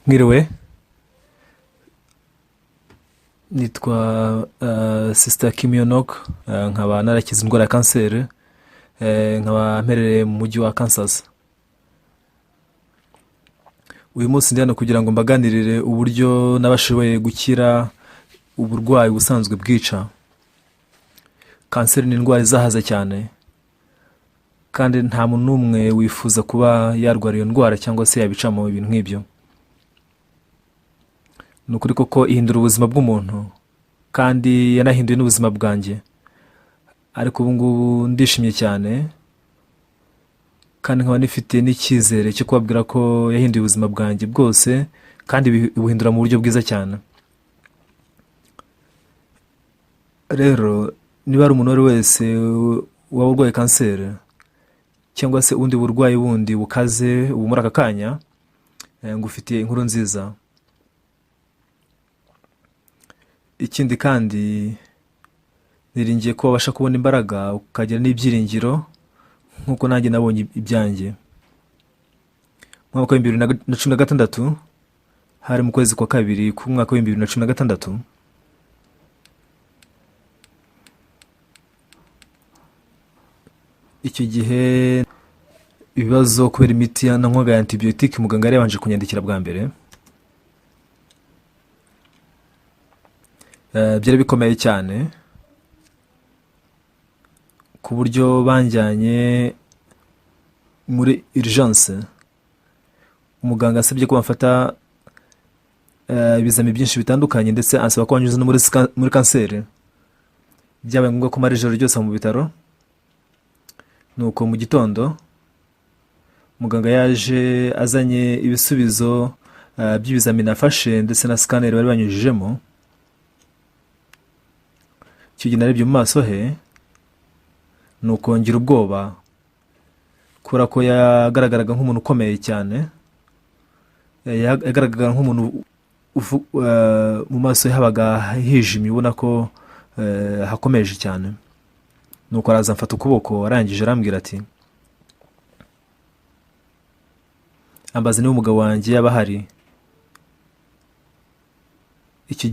Mwiriwe, nitwa Sister Kim Yonok, nkaba narakize indwara ya kanseri, nkaba mperereye mu mujyi wa Kansas. Uyu munsi ndi hano kugira ngo mbaganirire uburyo nabashoboye gukira uburwayi busanzwe bwica. Kanseri ni indwara izahaza cyane, kandi nta muntu n'umwe wifuza kuba yarwara iyo ndwara cyangwa se yabicamo ibintu nk'ibyo. Ni ukuri koko ihindura ubuzima bw'umuntu, kandi yanahinduye n'ubuzima bwanjye. Ariko ubu ngubu ndishimye cyane, kandi nkaba nifite n'icyizere cyo kubabwira ko yahinduye ubuzima bwanjye bwose, kandi ibuhindura mu buryo bwiza cyane. Rero niba hari umuntu uwo ari we wese waba urwaye kanseri cyangwa se ubundi burwayi bundi bukaze ubu muri aka kanya, ngufitiye inkuru nziza. Ikindi kandi niringiye ko wabasha kubona imbaraga ukagira n'ibyiringiro nk'uko nanjye nabonye ibyanjye. Mu mwaka wa 2016 hari mu kwezi kwa kabiri k'umwaka wa 2016, icyo gihe ibibazo kubera imiti nanywaga ya antibiyotike muganga yari yabanje kunyandikira bwa mbere, byari bikomeye cyane ku buryo banjyanye muri urgence. Umuganga asabye ko bamfata ibizami byinshi bitandukanye, ndetse ansaba ko banyuze no muri kanseri. Byabaye ngombwa ko mara ijoro ryose mu bitaro. Nuko mu gitondo muganga yaje azanye ibisubizo by'ibizami nafashe ndetse na scanner bari banyujijemo. Icyo gihe narebye mu maso he, nuko ngira ubwoba kubera ko yagaragaraga nk'umuntu ukomeye cyane. Yagaragaraga nk'umuntu mu maso he habaga hijimye, ubona ko hakomeje cyane. Nuko araza mfata ukuboko, arangije arambwira ati, ambaza niba umugabo wanjye yaba ahari. Icyo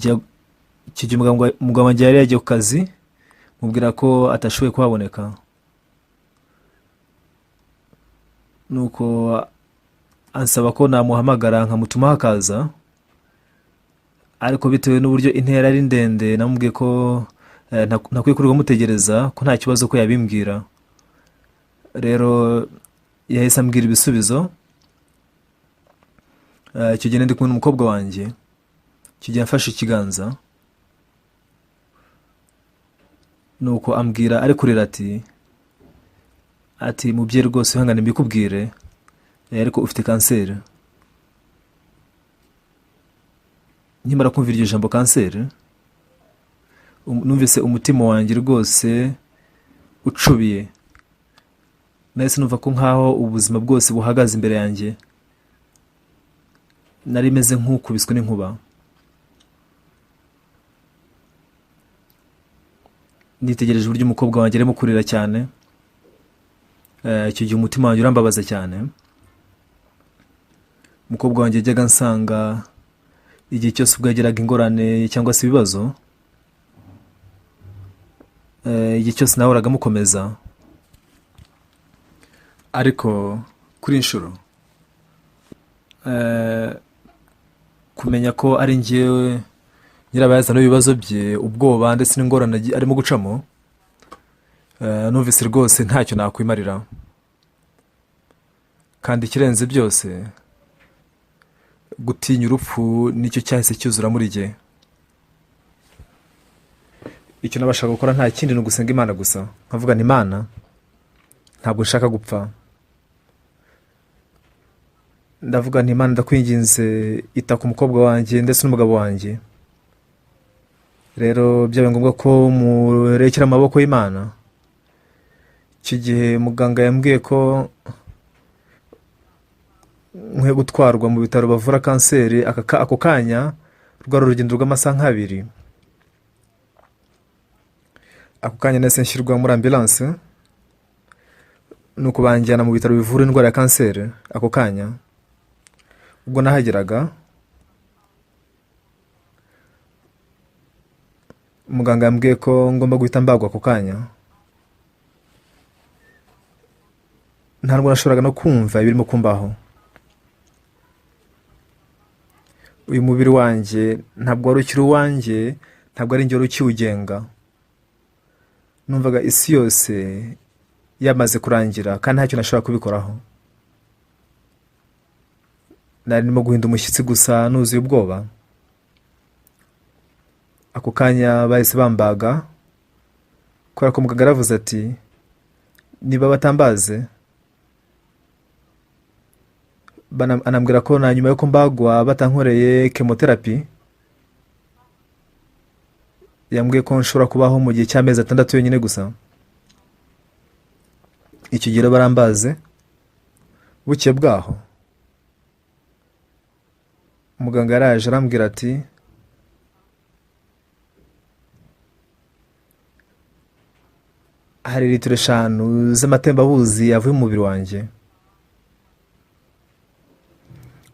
gihe umugabo wanjye yari yagiye ku kazi, mubwira ko atashoboye kuhaboneka. Nuko ansaba ko namuhamagara nkamutumaho akaza, ariko bitewe n'uburyo intera ari ndende namubwiye ko ntakwiye kurirwa mutegereza, ko nta kibazo ko yabimbwira. Rero yahise ambwira ibisubizo. Icyo gihe ndi kumwe n'umukobwa wanjye. Icyo gihe yafashe ikiganza, nuko ambwira ari kurira ati mubyeyi rwose wihangane mbikubwire, ariko ufite kanseri. Nkimara kumva iryo jambo kanseri, numvise umutima wanjye rwose ucubiye. Nahise numva ko nkaho ubuzima bwose buhagaze imbere yanjye. Nari meze nk'ukubiswe n'inkuba. Nitegereje uburyo umukobwa wanjye arimo kurira cyane. Icyo gihe umutima wanjye urambabaza cyane. Umukobwa wanjye yajyaga ansanga igihe cyose ubwo yagiraga ingorane cyangwa se ibibazo. Igihe cyose nahoraga mukomeza. Ariko kuri inshuro kumenya ko ari njyewe nyirabayazana w'ibibazo bye, ubwoba ndetse n'ingorane arimo gucamo, numvise rwose ntacyo nakwimarira. Kandi ikirenze byose, gutinya urupfu nicyo cyahise cyuzura muri jye. Icyo nabashaga gukora nta kindi ni ugusenga Imana gusa. Nkavuga nti, Imana, ntabwo nshaka gupfa. Ndavuga nti, Imana ndakwinginze ita ku mukobwa wanjye ndetse n'umugabo wanjye. Rero byabaye ngombwa ko murekera amaboko y'Imana. Icyo gihe muganga yambwiye ko nkwiye gutwarwa mu bitaro bavura kanseri ako kanya. Rwari urugendo rw'amasaha nk'abiri. Ako kanya nahise nshyirwa muri ambulance, nuko banjyana mu bitaro bivura indwara ya kanseri ako kanya. Ubwo nahageraga umuganga yambwiye ko ngomba guhita mbagwa ako kanya. Ntabwo nashoboraga no kumva ibirimo kumbaho. Uyu mubiri wanjye ntabwo wari ukiri uwanjye, ntabwo ari njye wari ukiwugenga. Numvaga isi yose yamaze kurangira kandi ntacyo nashobora kubikoraho. Nari ndimo guhinda umushyitsi gusa, nuzuye ubwoba. Ako kanya bahise bambaga kubera ko muganga yaravuze ati niba batambaze, anambwira ko na nyuma yo kumbagwa batankoreye chemotherapy, yambwiye ko nshobora kubaho mu gihe cy'amezi 6 yonyine gusa. Icyo gihe barambaze. Buke bwaho umuganga yaraje arambwira ati hari litiro 5 z'amatembabuzi yavuye mu mubiri wanjye,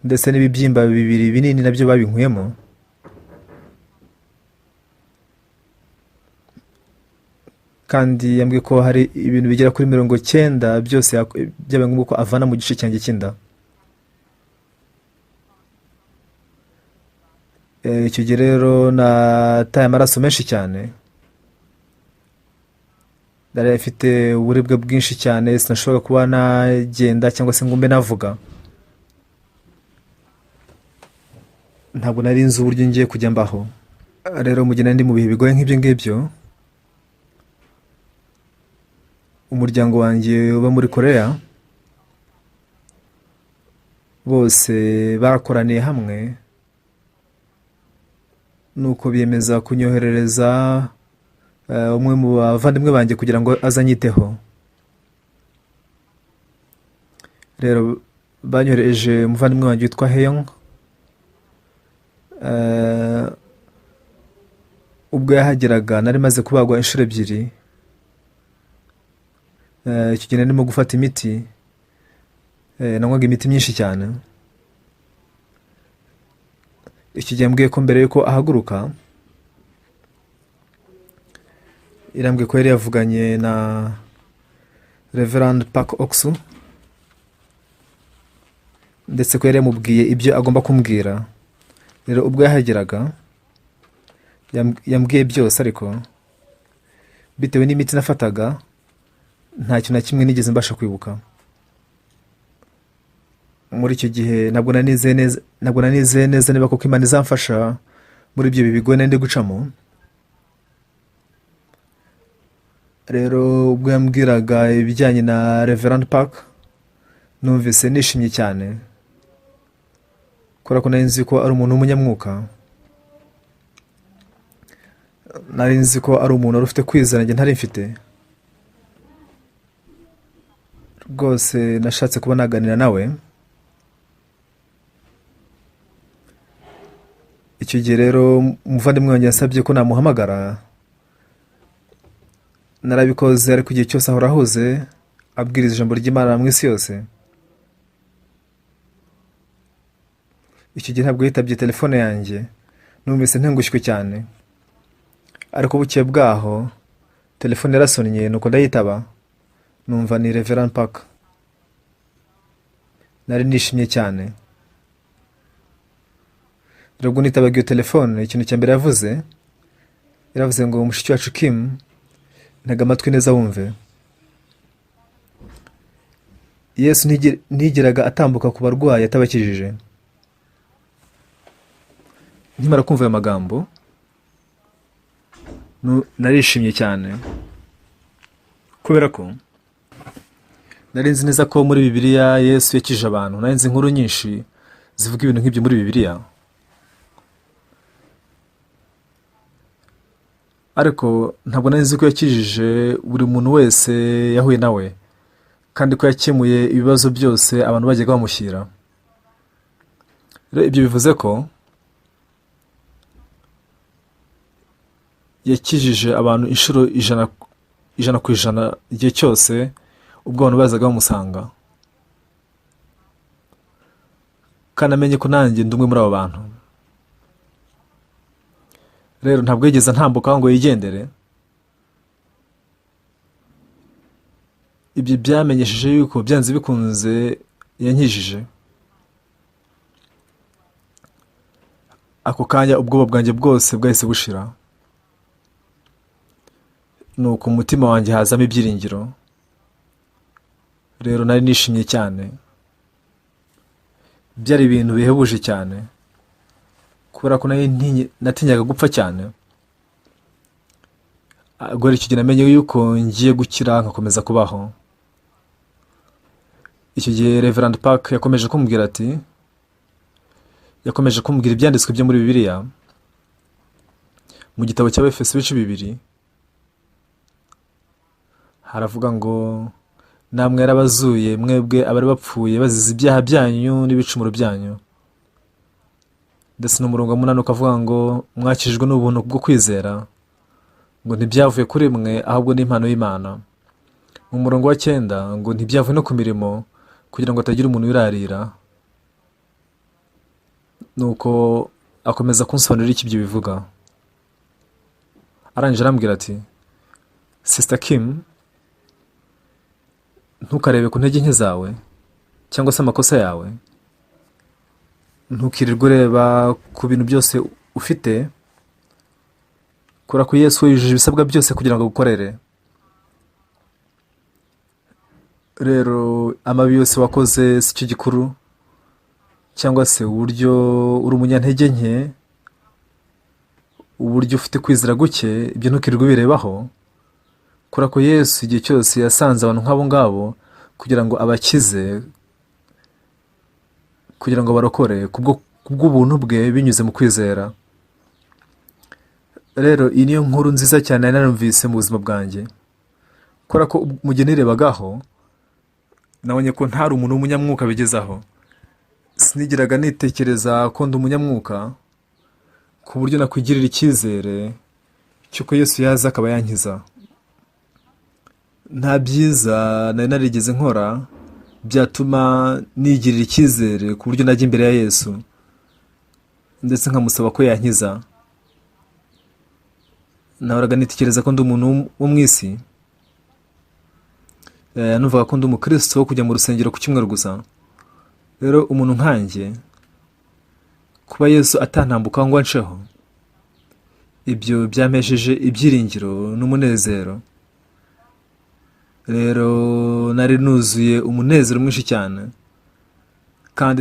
ndetse n'ibibyimba 2 binini nabyo babinkuyemo. Kandi yambwiye ko hari ibintu bigera kuri 90 byose byabaye ngombwa ko avana mu gice cyanjye cy'inda. Icyo gihe rero nataye amaraso menshi cyane. Nari afite uburibwe bwinshi cyane, sinashobora kuba nagenda cyangwa se ngo mbe navuga. Ntabwo nari nzi uburyo ngiye kujya mbaho. Rero mu gihe ndi mu bihe bigoye nk'ibyo ngibyo, umuryango wanjye uba muri Korea bose barakoraniye hamwe, nuko biyemeza kunyoherereza umwe mu bavandimwe banjye kugira ngo azanyiteho. Rero banyohereje umuvandimwe wanjye witwa Heyong. Ubwo yahageraga nari maze kubagwa inshuro 2. Icyo gihe narimo gufata imiti, nanywaga imiti myinshi cyane. Icyo gihe yambwiye ko mbere yuko ahaguruka, irambwiye ko yari yavuganye na Reverend Park Oksu, ndetse ko yari yamubwiye ibyo agomba kumbwira. Rero ubwo yahageraga yambwiye byose, ariko bitewe n'imiti nafataga nta kintu na kimwe nigeze mbasha kwibuka. Muri icyo gihe ntabwo nanizeye neza niba koko Imana izamfasha muri ibyo bigoye nari ndi gucamo. Rero ubwo yambwiraga ibijyanye na Reverend Park, numvise nishimye cyane kubera ko nari nzi ko ari umuntu w'umunyamwuka. Nari nzi ko ari umuntu wari ufite kwizera njye ntari mfite. Rwose nashatse kuba naganira nawe. Icyo gihe rero umuvandimwe wanjye yasabye ko namuhamagara. Narabikoze, ariko igihe cyose ahora ahuze abwiriza ijambo ry'Imana mu isi yose. Icyo gihe ntabwo yitabye telefone yanjye, numvise ntengushywe cyane. Ariko buke bwaho telefone yarasonnye, nuko ndayitaba, numva ni Reverend Park. Nari nishimye cyane. Rero ubwo nitabaga iyo telefone, ikintu cya mbere yaravuze ngo mushiki wacu Kim, ntega amatwi neza wumve. Yesu ntigeraga atambuka ku barwayi atabakijije. Nkimara kumva ayo magambo narishimye cyane, kubera ko nari nzi neza ko muri Bibiliya Yesu yakije abantu. Nari nzi inkuru nyinshi zivuga ibintu nk'ibyo muri Bibiliya, ariko ntabwo nari nzi ko yakijije buri muntu wese yahuye nawe, kandi ko yakemuye ibibazo byose abantu bajyaga bamushyira. Rero ibyo bivuze ko yakijije abantu inshuro 100% igihe cyose ubwo abantu bazaga bamusanga. Kandi amenye ko nanjye ndi umwe muri abo bantu. rero ntabwo yigeze ntambuka ngo yigendere. ibyo byamenyesheje yuko byanze bikunze yankijije. ako kanya ubwoba bwanjye bwose bwahise bushira, nuko mu mutima wanjye hazamo ibyiringiro. rero nari nishimye cyane, byari ibintu bihebuje cyane, kubera ko natinyaga gupfa cyane. guhera icyo gihe namenye yuko ngiye gukira nkakomeza kubaho. icyo gihe Reverend Park yakomeje kumbwira ibyanditswe byo muri Bibiliya mu gitabo cy'Abefeso ibice 2 haravuga ngo namwe yarabazuye mwebwe abari bapfuye bazize ibyaha byanyu n'ibicumuro byanyu. ndetse n'umurongo wa 8 ukavuga ngo mwakijijwe n'ubuntu bwo kwizera, ngo ntibyavuye kuri mwe ahubwo n'impano y'Imana. mu murongo wa 9 ngo ntibyavuye no ku mirimo kugira ngo atagira umuntu wirarira. nuko akomeza kunsobanurira iki ibyo bivuga. arangije arambwira ati, Sister Kim, ntukarebe ku ntege nke zawe cyangwa se amakosa yawe, ntukirirwe ureba ku bintu byose ufite, kubera ko Yesu yujuje ibisabwa byose kugira ngo agukorere. rero amabi yose wakoze si cyo gikuru, cyangwa se uburyo uri umunyantege nke, uburyo ufite kwizera guke, ibyo ntukirirwe ubirebaho, kubera ko Yesu igihe cyose yasanze abantu nk'abo ngabo kugira ngo abakize, kugira ngo barokore kubw'ubuntu bwe binyuze mu kwizera. rero iyi niyo nkuru nziza cyane narumvise mu buzima bwanjye, kubera ko mu gihe nirebagaho nabonye ko ntari umuntu w'umunyamwuka bigezaho. sinigiraga nitekereza ko ndi umunyamwuka ku buryo nakwigirira icyizere cy'uko Yesu yaza akaba yankiza. nta byiza nari narigeze nkora byatuma nigirira icyizere ku buryo najya imbere ya Yesu ndetse nkamusaba ko yankiza. nahoraga nitekereza ko ndi umuntu wo mu isi, numvaga ko ndi umukristo wo kujya mu rusengero ku cyumweru gusa. rero umuntu nkanjye, kuba Yesu atantambuka ngo anceho, ibyo byampesheje ibyiringiro n'umunezero. rero nari nuzuye umunezero mwinshi cyane, kandi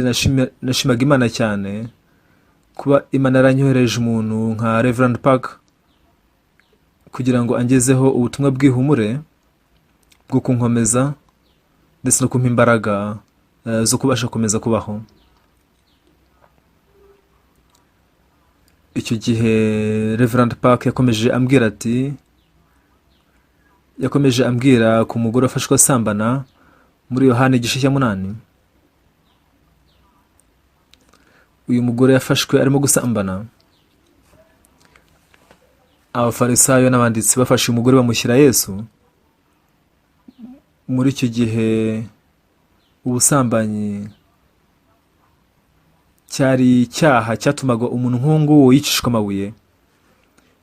nashimaga Imana cyane kuba Imana yaranyohereje umuntu nka Reverend Park kugira ngo angezeho ubutumwa bw'ihumure bwo kunkomeza ndetse no kumpa imbaraga zo kubasha gukomeza kubaho. icyo gihe Reverend Park yakomeje ambwira ku mugore wafashwe asambana muri Yohana igice cya 8. uyu mugore yafashwe arimo gusambana. abafarisayo n'abanditsi bafashe umugore bamushyira Yesu. muri icyo gihe ubusambanyi cyari icyaha cyatumaga umuntu nk'uwo yicishwa amabuye.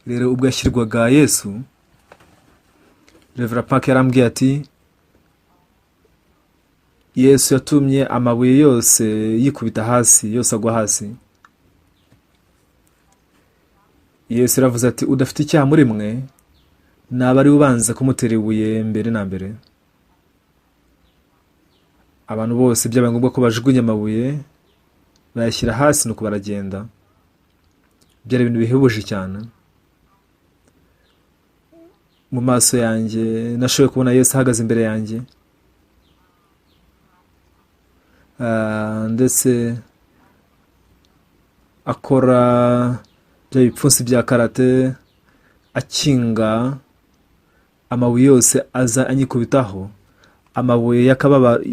rero ubwo yashyirwaga Yesu, Reverend Park yarambwiye ati, Yesu yatumye amabuye yose yikubita hasi, yose agwa hasi. Yesu yaravuze ati, udafite icyaha muri mwe naba ari ubanza kumutera ibuye mbere na mbere. abantu bose byabaye ngombwa ko bajugunya amabuye bayashyira hasi, nuko baragenda. byari ibintu bihebuje cyane. mu maso yanjye nashoboye kubona Yesu ahagaze imbere yanjye, ndetse akora bya bipfunsi bya karate, akinga amabuye yose aza anyikubitaho. amabuye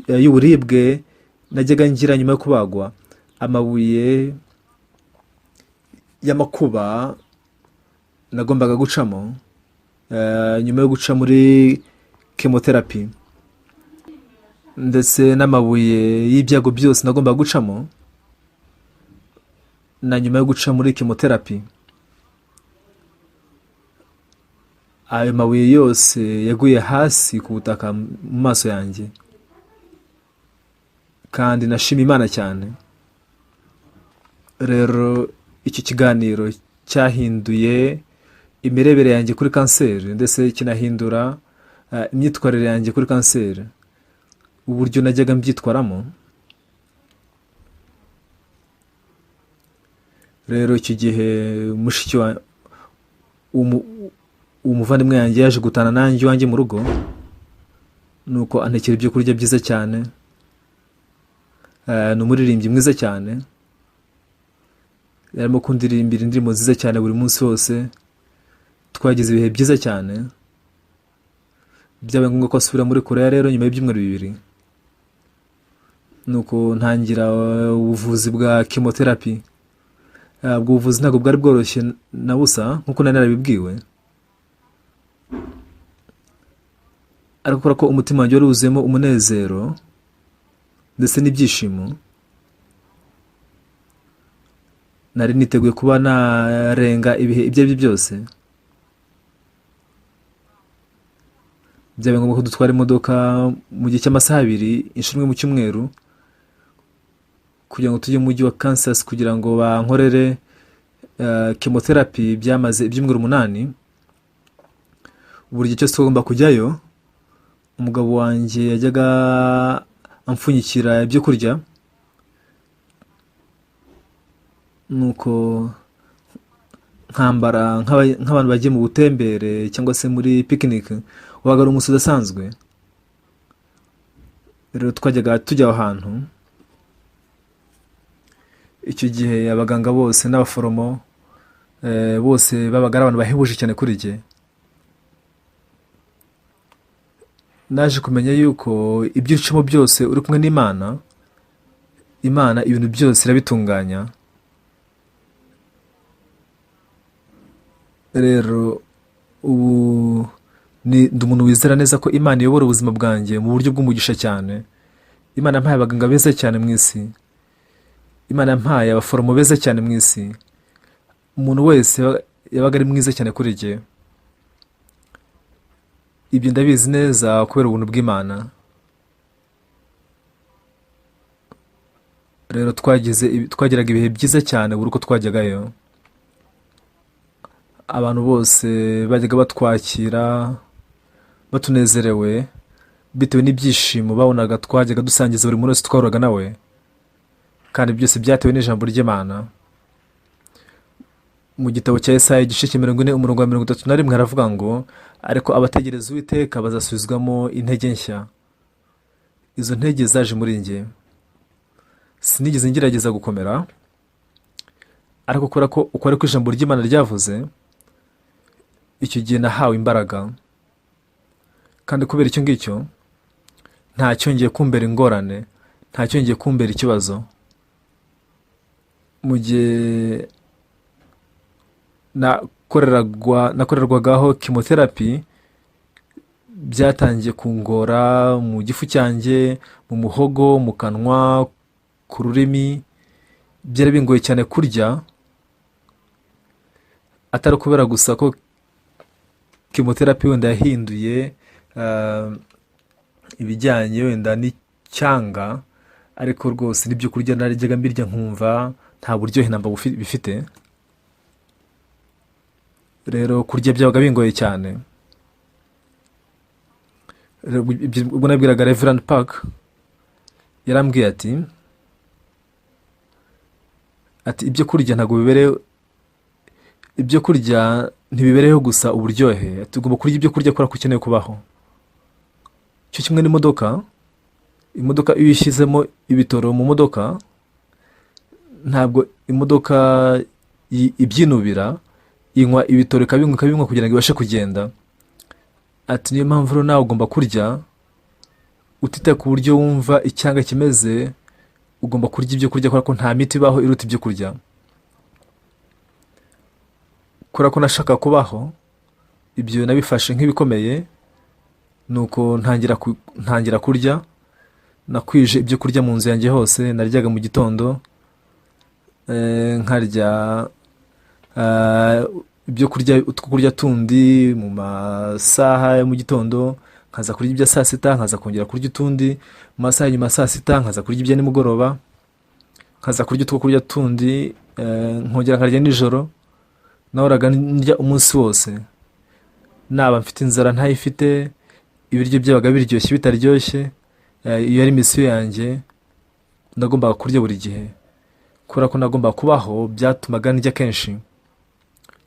y'uburibwe najyaga ngira nyuma yo kubagwa, amabuye y'amakuba nagombaga gucamo nyuma yo guca muri chemotherapy, ndetse n'amabuye y'ibyago byose nagombaga gucamo, na nyuma yo guca muri chemotherapy ayo mabuye yose yaguye hasi ku butaka mu maso yanjye, kandi nashima Imana cyane. Rero iki kiganiro cyahinduye imirebere yanjye kuri kanseri, ndetse kinahindura imyitwarire yanjye kuri kanseri, uburyo najyaga mbyitwaramo. Rero iki gihe mushiki wa umuvandimwe yanjye yaje gutana nanjye iwanjye mu rugo, nuko antekera ibyo kurya byiza cyane. Ni umuririmbyi mwiza cyane, yarimo kundirimbira indirimbo nziza cyane buri munsi wose. Twagize ibihe byiza cyane, byabaye ngombwa ko asubira muri Koreya rero nyuma y'ibyumweru 2. Nuko ntangira ubuvuzi bwa chemotherapy. Ubwo buvuzi ntabwo bwari bworoshye na busa nkuko nari narabibwiwe, ariko kubera ko umutima wanjye wari wuzuyemo umunezero ndetse n'ibyishimo, nari niteguye kuba narenga ibihe ibyo ari byo byose. Byabaye ngombwa ko dutwara imodoka mu gihe cy'amasaha 2 inshuro imwe mu cyumweru kugira ngo tujye mu mujyi wa Kansas kugira ngo bankorere chemotherapy. Byamaze ibyumweru 8. Buri gihe cyose tugomba kujyayo, umugabo wanjye yajyaga amfunyikira ibyo kurya, nuko nkambara nk'abantu bagiye mu butembere cyangwa se muri picnic. Wabaga ari umunsi udasanzwe. Rero twajyaga tujya ahantu. Icyo gihe abaganga bose n'abaforomo bose babaga ari abantu bahebuje cyane kuri jye. Naje kumenya yuko ibyicimo byose uri kumwe n'Imana, Imana ibintu byose irabitunganya. Rero ubu ndi umuntu wizera neza ko Imana iyobora ubuzima bwanjye mu buryo bw'umugisha cyane. Imana yampaye abaganga beza cyane mu isi, Imana yampaye abaforomo beza cyane mu isi. Umuntu wese yabaga ari mwiza cyane kuri jye. Ibyo ndabizi neza kubera ubuntu bw'Imana. Rero twagiraga ibihe byiza cyane buri uko twajyagayo. Abantu bose bajyaga batwakira batunezerewe bitewe n'ibyishimo babonaga twajyaga dusangiza buri muntu wese twahuraga nawe, kandi byose byatewe n'ijambo ry'Imana. Mu gitabo cya Yesaya igice cya 40 umurongo wa 31 haravuga ngo, ariko abategereza Uwiteka bazasubizwamo intege nshya. Izo ntege zaje muri njye. Sinigeze ngerageza gukomera, ariko kubera ko uko ariko ijambo ry'Imana ryavuze, icyo gihe nahawe imbaraga. Kandi kubera icyo ngicyo nta cyongeye kumbera ingorane, nta cyongeye kumbera ikibazo. Mu gihe nakorerwagaho chemotherapy, byatangiye kungora mu gifu cyanjye, mu muhogo, mu kanwa, ku rurimi. Byari bingoye cyane kurya, atari kubera gusa ko chemotherapy wenda yahinduye ibijyanye wenda n'icyanga, ariko rwose n'ibyo kurya narajyaga mbirya nkumva nta buryohe namba bifite. Rero kurya byabaga bingoye cyane. Ubwo nabwiraga Reverend Park, yarambwiye ati ibyo kurya ntabwo bibereyeho, ibyo kurya ntibibereyeho gusa uburyohe, tugomba kurya ibyo kurya kubera ko ukeneye kubaho. Cyo kimwe n'imodoka, imodoka iyo uyishyizemo ibitoro mu modoka, ntabwo imodoka ibyinubira, inywa ibitoro ikabinywa kugira ngo ibashe kugenda. Niyo mpamvu rero nawe ugomba kurya utitaye ku buryo wumva icyanga kimeze. Ugomba kurya ibyo kurya kubera ko nta miti ibaho iruta ibyo kurya. Kubera ko nashaka kubaho, ibyo nabifashe nk'ibikomeye, nuko ntangira kurya. Nakwije ibyo kurya mu nzu yanjye hose. Naryaga mu gitondo, nkarya ibyo kurya, utwo kurya tundi mu masaha ya mu gitondo, nkaza kurya ibya saa sita, nkaza kongera kurya utundi mu masaha ya nyuma ya saa sita, nkaza kurya ibya nimugoroba, nkaza kurya utwo kurya tundi, nkongera nkarya nijoro. nahoraga ndya umunsi wose, naba mfite inzara ntayifite, ibiryo byabaga biryoshye bitaryoshye. Iyo ari misiyo yanjye, nagombaga kurya buri gihe. Kubera ko nagombaga kubaho, byatumaga ndya kenshi.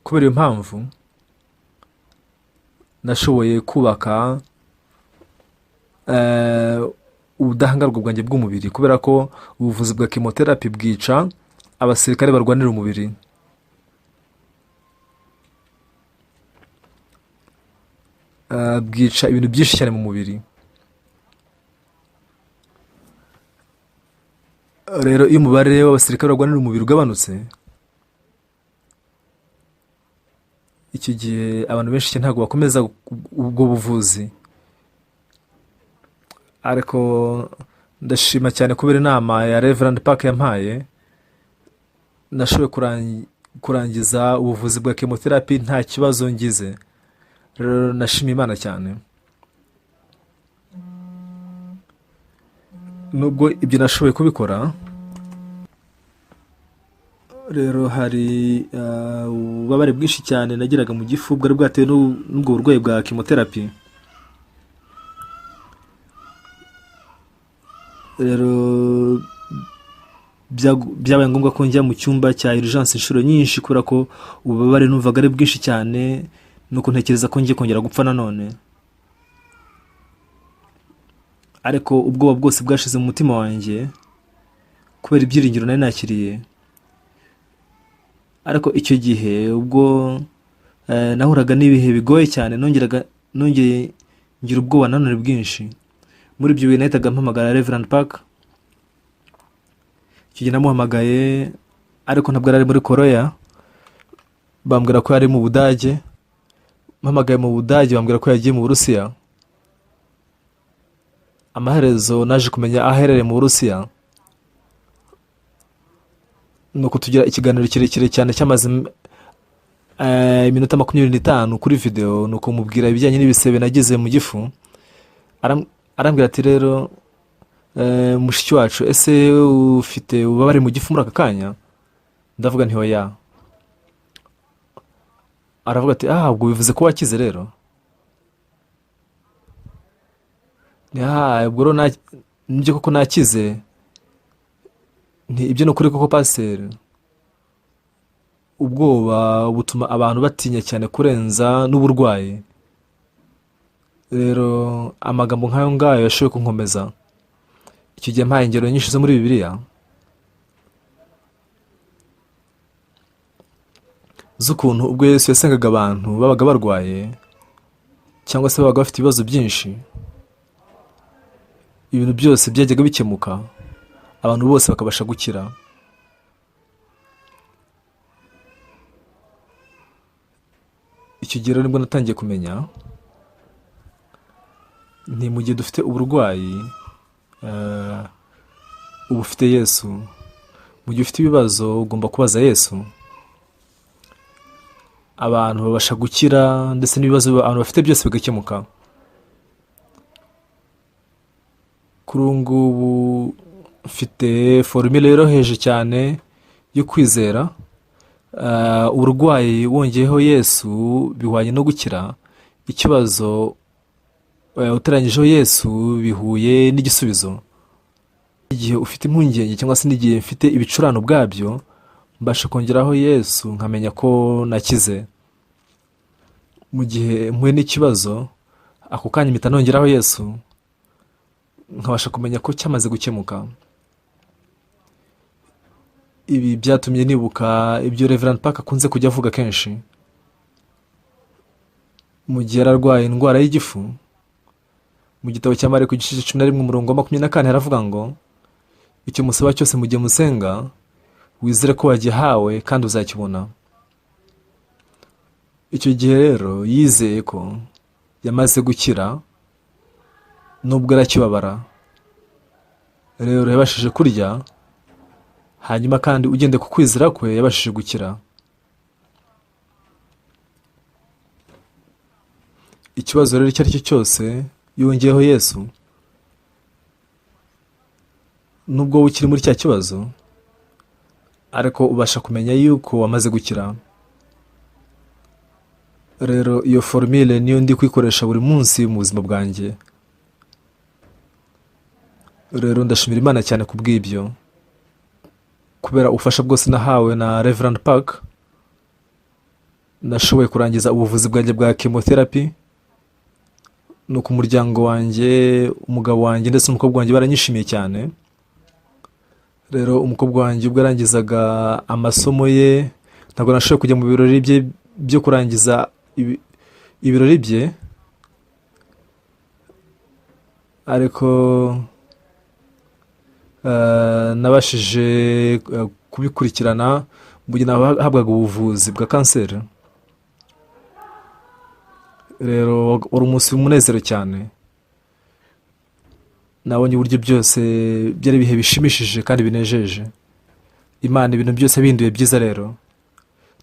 Kubera iyo mpamvu nashoboye kubaka ubudahangarwa bwanjye bw'umubiri, kubera ko ubuvuzi bwa chemotherapy bwica abasirikare barwanira umubiri. Bwica ibintu byinshi cyane mu mubiri. Rero iyo umubare w'abasirikare barwanira umubiri ugabanutse, icyo gihe abantu benshi cyane ntabwo bakomeza ubwo buvuzi. Ariko ndashima cyane kubera inama ya Reverend Park yampaye, nashoboye kurangiza ubuvuzi bwa chemotherapy nta kibazo ngize. Rero nashima Imana cyane. Nubwo ibyo nashoboye kubikora, rero hari ububabare bwinshi cyane nagiraga mu gifu, bwari bwatewe n'ubwo burwayi bwa chemotherapy. Rero byabaye ngombwa ko njya mu cyumba cya urgence inshuro nyinshi, kubera ko ububabare numvaga ari bwinshi cyane, nuko ntekereza ko ngiye kongera gupfa nanone. Ariko ubwoba bwose bwashize mu mutima wanjye kubera ibyiringiro nari nakiriye. Ariko icyo gihe ubwo nahuraga n'ibihe bigoye cyane, nongeye ngira ubwoba nanone bwinshi. Muri ibyo bihe nahitaga mpamagara Reverend Park. Icyo gihe namuhamagaye, ariko ntabwo ari muri Korea, bambwira ko yari mu Budage. Mpamagaye mu Budage, bambwira ko yagiye mu Burusiya. Amaherezo naje kumenya aho aherereye mu Burusiya, nuko tugira ikiganiro kirekire cyane cyamaze iminota 25 kuri video. Nuko mubwira ibijyanye n'ibisebe nagize mu gifu. Arambwira ati, rero mushiki wacu, ese ufite ububabare mu gifu muri aka kanya? Ndavuga nti oya. Aravuga ati, ubwo bivuze ko wakize rero? Ubwo rero nibyo koko nakize? Ibyo ni ukuri koko pasiteri? Ubwoba butuma abantu batinya cyane kurenza n'uburwayi. Rero amagambo nk'ayo ngayo yashoboye kunkomeza. Icyo gihe mpaye ingero nyinshi zo muri Bibiliya z'ukuntu ubwo Yesu yasengaga abantu babaga barwaye cyangwa se babaga bafite ibibazo byinshi, ibintu byose byajyaga bikemuka, abantu bose bakabasha gukira. Icyo gihe rero nibwo natangiye kumenya ni mu gihe dufite uburwayi, uba ufite Yesu. Mu gihe ufite ibibazo ugomba kubaza Yesu. Abantu babasha gukira, ndetse n'ibibazo abantu bafite byose bigakemuka. Kuri ubu ngubu mfite formule yoroheje cyane yo kwizera. Uburwayi wongeyeho Yesu bihwanye no gukira. Ikibazo uteranyijeho Yesu bihuye n'igisubizo. Igihe ufite impungenge cyangwa se n'igihe mfite ibicurane ubwabyo, mbasha kongeraho Yesu nkamenya ko nakize. Mu gihe mpuye n'ikibazo, ako kanya mpita nongeraho Yesu, nkabasha kumenya ko cyamaze gukemuka. Ibi byatumye nibuka ibyo Reverend Park akunze kujya avuga kenshi. Mu gihe yararwaye indwara y'igifu, mu gitabo cya Mariko igice 11 umurongo wa 24 haravuga ngo, icyo musaba cyose mu gihe musenga, wizere ko wagihawe kandi uzakibona. Icyo gihe rero yizeye ko yamaze gukira, nubwo arakibabara. Rero yabashije kurya, hanyuma kandi ugende ku kwizera kwe yabashije gukira. ikibazo rero icyo ari cyo cyose yongeyeho Yesu, nubwo wowe ukiri muri cya kibazo ariko ubasha kumenya yuko wamaze gukira. Rero iyo formule niyo ndi kwikoresha buri munsi mu buzima bwanjye. Rero ndashimira Imana cyane ku bw'ibyo, kubera ubufasha bwose nahawe na Reverend Park nashoboye kurangiza ubuvuzi bwanjye bwa chemotherapy. No ku muryango wanjye, umugabo wanjye ndetse n'umukobwa wanjye baranyishimiye cyane. Rero umukobwa wanjye ubwo yarangizaga amasomo ye ntabwo nashoboye kujya mu birori bye byo kurangiza ibirori bye, ariko nabashije kubikurikirana mu gihe nahabwaga ubuvuzi bwa kanseri. Rero wari umunsi w'umunezero cyane. Nabonye uburyo byose byari ibihe bishimishije kandi binejeje. Imana ibintu byose binduye byiza. Rero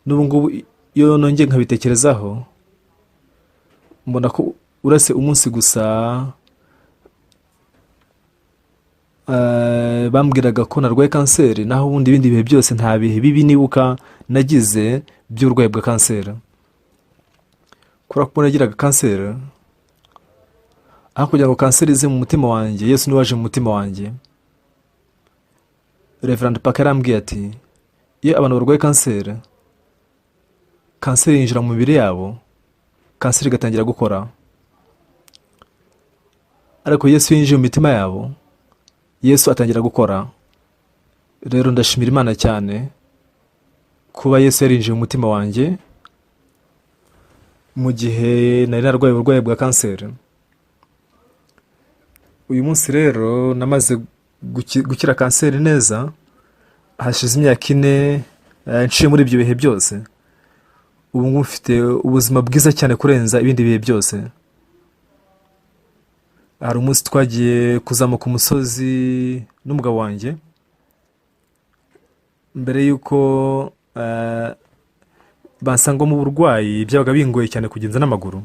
n'ubu ngubu iyo nongeye nkabitekerezaho mbona ko uretse umunsi gusa bambwiraga ko narwaye kanseri, naho ubundi ibindi bihe byose nta bihe bibi nibuka nagize by'uburwayi bwa kanseri. Kubera ko nagiraga kanseri, aho kugira ngo kanseri ize mu mutima wanjye, Yesu niwe waje mu mutima wanjye. Reverend Park yarambwiye ati iyo abantu barwaye kanseri, kanseri yinjira mu mibiri yabo, kanseri igatangira gukora. Ariko Yesu yinjiye mu mitima yabo, Yesu atangira gukora. Rero ndashimira Imana cyane kuba Yesu yarinjiye mu mutima wanjye mu gihe nari narwaye uburwayi bwa kanseri. Uyu munsi rero namaze gukira kanseri neza, hashize imyaka 4 nciye muri ibyo bihe byose. Ubu ngubu mfite ubuzima bwiza cyane kurenza ibindi bihe byose. Hari umunsi twagiye kuzamuka umusozi n'umugabo wanjye, mbere yuko bansanga mu burwayi byabaga bingoye cyane kugenza n'amaguru.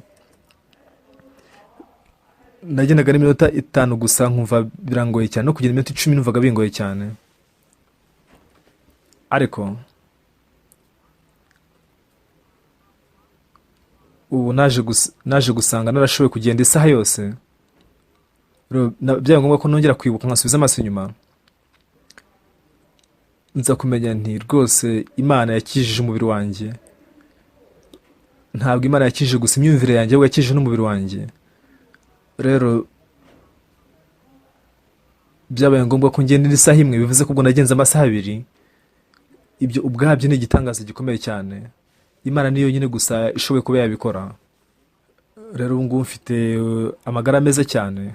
Nagendaga n'iminota 5 gusa nkumva birangoye cyane, no kugenda iminota 10 numvaga bingoye cyane. Ariko ubu naje gusanga narashoboye kugenda isaha yose. Byaba ngombwa ko nongera kwibuka nkasubiza amaso inyuma, nza kumenya nti rwose Imana yakijije umubiri wanjye. Ntabwo Imana yakijije gusa imyumvire yanjye, ahubwo yakijije n'umubiri wanjye. Rero byabaye ngombwa ko ngenda isaha imwe, bivuze ko ubwo nagenze amasaha 2. Ibyo ubwabyo ni igitangaza gikomeye cyane. Imana niyo nyine gusa ishoboye kuba yabikora. Rero ubu ngubu mfite amagara meza cyane.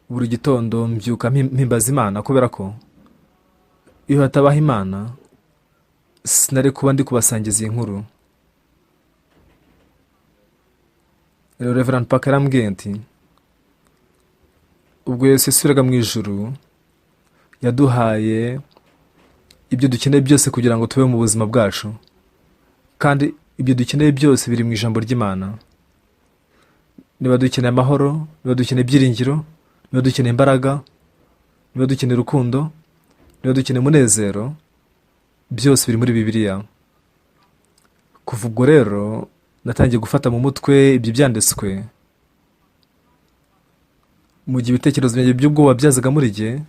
Buri gitondo mbyuka mpimbaza Imana, kubera ko iyo hatabaho Imana sinari kuba ndi kubasangiza iyi nkuru. Rero Reverend Park yarambwiye ati ubwo Yesu yasubiraga mu ijuru, yaduhaye ibyo dukeneye byose kugira ngo tube mu buzima bwacu, kandi ibyo dukeneye byose biri mu ijambo ry'Imana. Niba dukeneye amahoro, niba dukeneye ibyiringiro, niba dukeneye imbaraga, niba dukeneye urukundo, niba dukeneye umunezero, byose biri muri Bibiliya. Kuva ubwo rero natangiye gufata mu mutwe ibyo byanditswe. Mu gihe ibitekerezo byanjye by'ubwoba byazaga muri jye,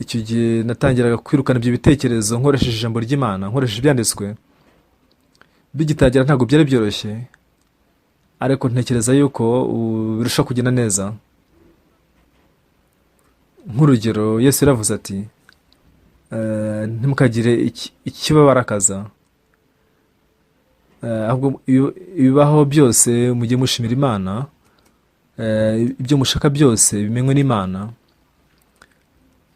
icyo gihe natangiraga kwirukana ibyo bitekerezo nkoresheje ijambo ry'Imana, nkoresheje ibyanditswe. Bigitangira ntabwo byari byoroshye, ariko ntekereza yuko birushaho kugenda neza. Nk'urugero, Yesu yaravuze ati ntimukagire ikibabarakaza, ahubwo ibibaho byose mujye mushimira Imana. Ibyo mushaka byose bimenywe n'Imana,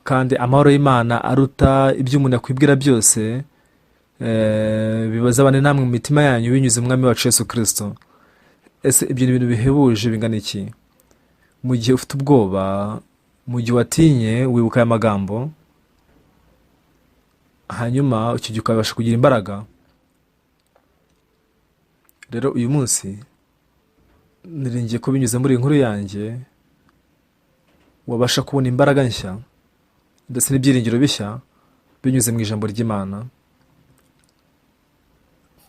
kandi amahoro y'Imana aruta ibyo umuntu yakwibwira byose bibazabane namwe mu mitima yanyu binyuze mu Mwami wacu Yesu Kristo. Ese ibyo ni ibintu bihebuje bingana iki? Mu gihe ufite ubwoba, mu gihe watinye, wibuka aya magambo, hanyuma icyo gihe ukabasha kugira imbaraga. rero uyu munsi niringiye ko binyuze muri iyi nkuru yanjye wabasha kubona imbaraga nshya ndetse n'ibyiringiro bishya binyuze mu ijambo ry'Imana,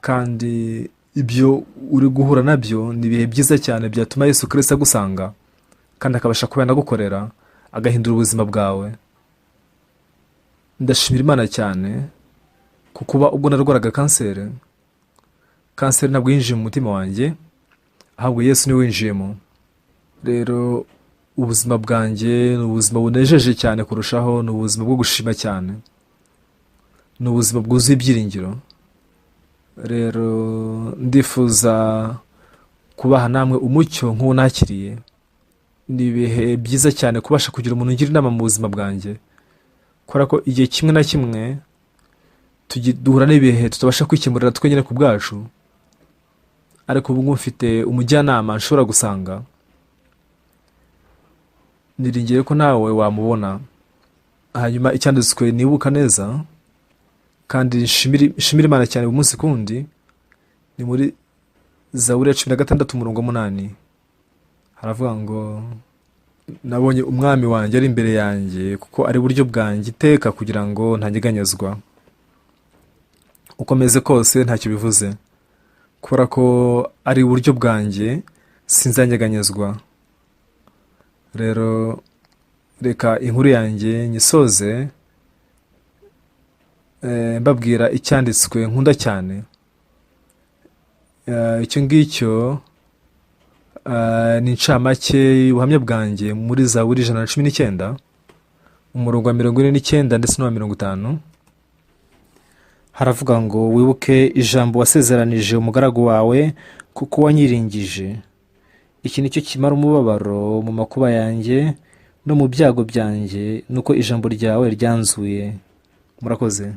kandi ibyo uri guhura nabyo ni ibihe byiza cyane byatuma Yesu Kristo agusanga kandi akabasha kuba yanagukorera agahindura ubuzima bwawe. Ndashimira Imana cyane ku kuba ubwo narwaraga kanseri ntabwo yinjiye mu mutima wanjye, ahubwo Yesu niwe winjiyemo. Rero ubuzima bwanjye ni ubuzima bunejeje cyane kurushaho, ni ubuzima bwo gushima cyane, ni ubuzima bwuzuye ibyiringiro. Rero ndifuza kubaha namwe umucyo nk'uwo nakiriye. Ni ibihe byiza cyane kubasha kugira umuntu ugira inama mu buzima bwanjye, kubera ko igihe kimwe na kimwe duhura n'ibihe tutabasha kwikemurira twenyine ku bwacu, ariko ubu ngubu mfite umujyanama nshobora gusanga. Niringiye ko nawe wamubona. Hanyuma icyanditswe nibuka neza kandi nshimira Imana cyane umunsi kundi, ni muri Zaburi ya 16 umurongo 8. Haravuga ngo nabonye umwami wanjye ari imbere yanjye, kuko ari buryo bwanjye iteka kugira ngo ntanyeganyezwa. Uko meze kose ntacyo bivuze, kubera ko ari uburyo bwanjye sinzanyeganyezwa. Rero reka inkuru yanjye nyisoze mbabwira icyanditswe nkunda cyane. Icyo ngicyo ni incamake y'ubuhamya bwanjye muri Zaburi 119 umurongo wa 49 ndetse n'uwa 50. Haravuga ngo wibuke ijambo wasezeranije umugaragu wawe, kuko wanyiringije. Iki nicyo kimara umubabaro mu makuba yanjye no mu byago byanjye, nuko ijambo ryawe ryanzuye. Murakoze.